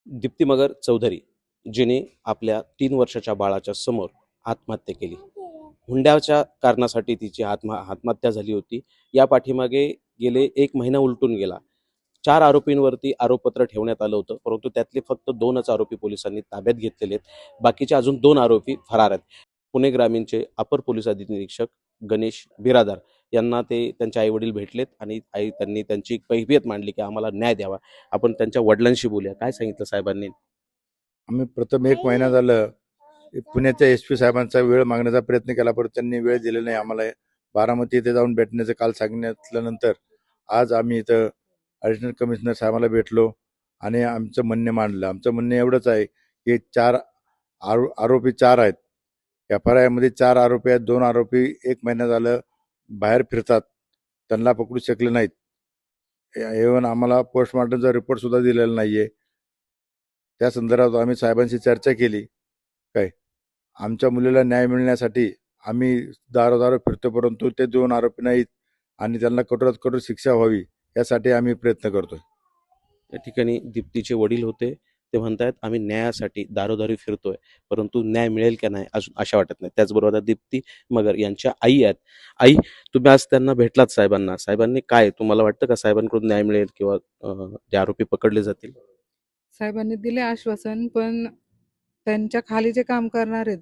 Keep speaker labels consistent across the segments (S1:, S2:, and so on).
S1: दीप्ती मगर चौधरी जिने आपल्या 3 वर्षाच्या बाळाच्या समोर आत्महत्या केली. हुंड्याच्या कारणासाठी तिची आत्महत्या झाली होती. या पाठीमागे गेले 1 महिना उलटून गेला. 4 आरोपींवरती आरोपपत्र ठेवण्यात आलं होतं, परंतु त्यातले फक्त 2च आरोपी पोलिसांनी ताब्यात घेतलेले आहेत. बाकीचे अजून 2 आरोपी फरार आहेत. पुणे ग्रामीणचे अपर पोलीस अधिनिरीक्षक गणेश बिरादार यांना ते त्यांचे आईवडील भेटलेत आणि त्यांनी त्यांची कैफियत मांडली की आम्हाला न्याय द्यावा. आपण त्यांच्या वडिलांशी बोलूया. काय सांगितलं साहेबांनी?
S2: आम्ही प्रथम 1 महिना झालं पुण्याच्या SP साहेबांचा वेळ मागण्याचा प्रयत्न केला, परंतु त्यांनी वेळ दिलेला नाही आम्हाला. बारामती इथे जाऊन भेटण्याचं काल सांगितल्यानंतर आज आम्ही इथं ॲडिशनल कमिशनर साहेबांना भेटलो आणि आमचं म्हणणे मांडलं. आमचं म्हणणे एवढंच आहे की आरोपी 4 आहेत. FIR मध्ये 4 आरोपी आहेत. 2 आरोपी 1 महिना झालं बाहेर फिरतात, त्यांना पकडू शकले नाहीत. इव्हन आम्हाला पोस्टमॉर्टमचा रिपोर्ट सुद्धा दिलेला नाहीये. त्या संदर्भात आम्ही साहेबांशी चर्चा केली. काय आमच्या मुलीला न्याय मिळण्यासाठी आम्ही दारोदारो फिरतो, परंतु ते 2 आरोपी नाहीत आणि त्यांना कठोरात कठोर शिक्षा व्हावी यासाठी आम्ही प्रयत्न करतोय.
S1: या ठिकाणी दीप्तीचे वडील होते. ते म्हणतायत आम्ही न्यायासाठी दारोदारी फिरतोय, परंतु न्याय मिळेल का नाही अजून आशा वाटत नाही. त्याचबरोबर आता दीप्ती मगर यांच्या आई आहेत. आई, तुम्ही आज त्यांना भेटलात साहेबांना. साहेबांनी काय तुम्हाला वाटतं का साहेबांकडून न्याय मिळेल किंवा ते आरोपी पकडले जातील?
S3: साहेबांनी दिले आश्वासन, पण त्यांच्या खाली जे काम करणार आहेत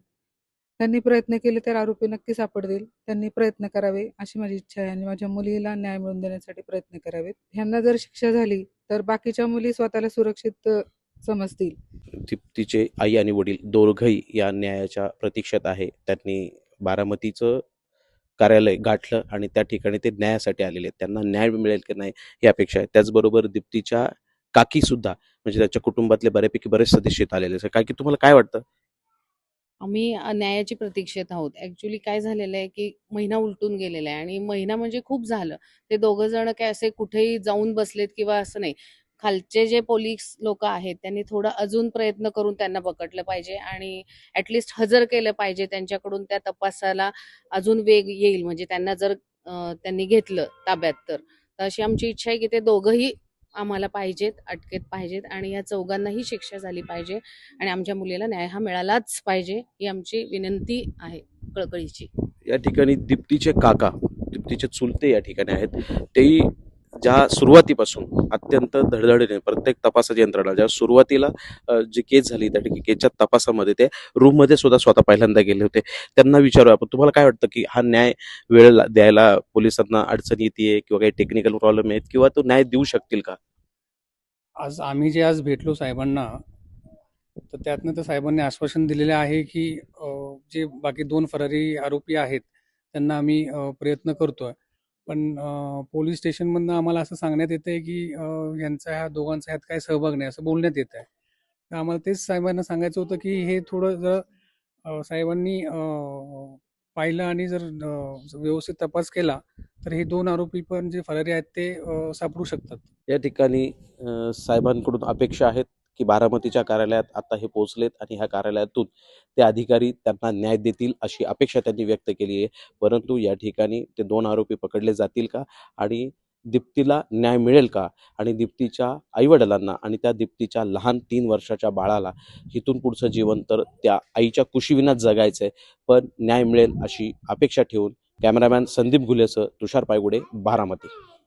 S3: त्यांनी प्रयत्न केले तर आरोपी नक्की सापडतील. त्यांनी प्रयत्न करावे अशी माझी इच्छा आहे आणि माझ्या मुलीला न्याय मिळवून देण्यासाठी प्रयत्न करावेत. ह्यांना जर शिक्षा झाली तर बाकीच्या मुली स्वतःला सुरक्षित समजतील.
S1: दीप्तीचे आई आणि वडील दोघंही या न्यायाच्या प्रतीक्षेत आहे. त्यांनी बारामतीचं कार्यालय गाठलं आणि त्या ठिकाणी ते न्यायासाठी आलेले आहेत. त्यांना न्याय मिळेल की नाही ही अपेक्षा आहे. त्याचबरोबर दीप्तीच्या काकी सुद्धा, म्हणजे त्याच्या कुटुंबातले बऱ्यापैकी बरेच सदस्य इथं आलेले आहेत. काकी, तुम्हाला काय वाटतं?
S4: आम्ही न्यायाची प्रतीक्षेत आहोत. ॲक्च्युअली काय झालेलं आहे, की महिना उलटून गेलेला आहे आणि महिना म्हणजे खूप झालं. ते दोघं जण काय असे कुठेही जाऊन बसलेत किंवा असं नाही. खालचे जे पोलीस लोकं आहेत, त्यांनी थोडा अजून प्रयत्न करून त्यांना पकडलं पाहिजे आणि ॲटलीस्ट हजर केलं पाहिजे. त्यांच्याकडून त्या तपासाला अजून वेग येईल. म्हणजे त्यांना जर त्यांनी घेतलं ताब्यात तर. तर अशी आमची इच्छा आहे, की ते दोघंही आम्हाला पाहिजेत, अटकेत पाहिजेत आणि या चौघांनाही शिक्षा झाली पाहिजे आणि आमच्या मुलीला न्याय हा मिळालाच पाहिजे, ही आमची विनंती आहे कळकळीची.
S1: या ठिकाणी दीप्तीचे काका, दीप्तीचे चुलते या ठिकाणी आहेत. तेही ज्या सुरुवातीपासून अत्यंत धडधडीने प्रत्येक तपासाची यंत्रणा ज्या सुरुवातीला जी केस झाली त्या ठिकाणी केसच्या तपासामध्ये ते रूममध्ये सुद्धा स्वतः पहिल्यांदा गेले होते. त्यांना विचारूया आपण, तुम्हाला काय वाटतं की हा न्याय वेळेला द्यायला पोलिसांना अडचण येते किंवा काही टेक्निकल प्रॉब्लेम आहेत किंवा तो न्याय देऊ शकतील का?
S5: आज भेटलो साहेबांना, तर त्यातनं तर साहेबांनी आश्वासन दिलेले आहे की जे बाकी 2 फरारी आरोपी आहेत त्यांना आम्ही प्रयत्न करतोय. पण पोलीस स्टेशनमधनं आम्हाला असं सांगण्यात येतं आहे की यांचा ह्या दोघांचा ह्यात काही सहभाग नाही असं बोलण्यात येत आहे. तर आम्हाला तेच साहेबांना सांगायचं होतं की हे थोडं जर साहेबांनी पाहिलं आणि जर व्यवस्थित तपास केला तर हे 2 आरोपी पण जे फरारी आहेत ते सापडू शकतात.
S1: या ठिकाणी साहेबांकडून अपेक्षा आहेत की बारामतीच्या कार्यालयात आता हे पोहोचलेत आणि ह्या कार्यालयातून ते अधिकारी त्यांना न्याय देतील अशी अपेक्षा त्यांनी व्यक्त केली आहे. परंतु या ठिकाणी ते 2 आरोपी पकडले जातील का आणि दीप्तीला न्याय मिळेल का आणि दीप्तीच्या आईवडिलांना आणि त्या दीप्तीच्या लहान 3 वर्षाच्या बाळाला इथून पुढचं जीवन तर त्या आईच्या कुशीविनाच जगायचं आहे, पण न्याय मिळेल अशी अपेक्षा ठेवून कॅमेरामॅन संदीप घुलेसह तुषार पायगुडे, बारामती.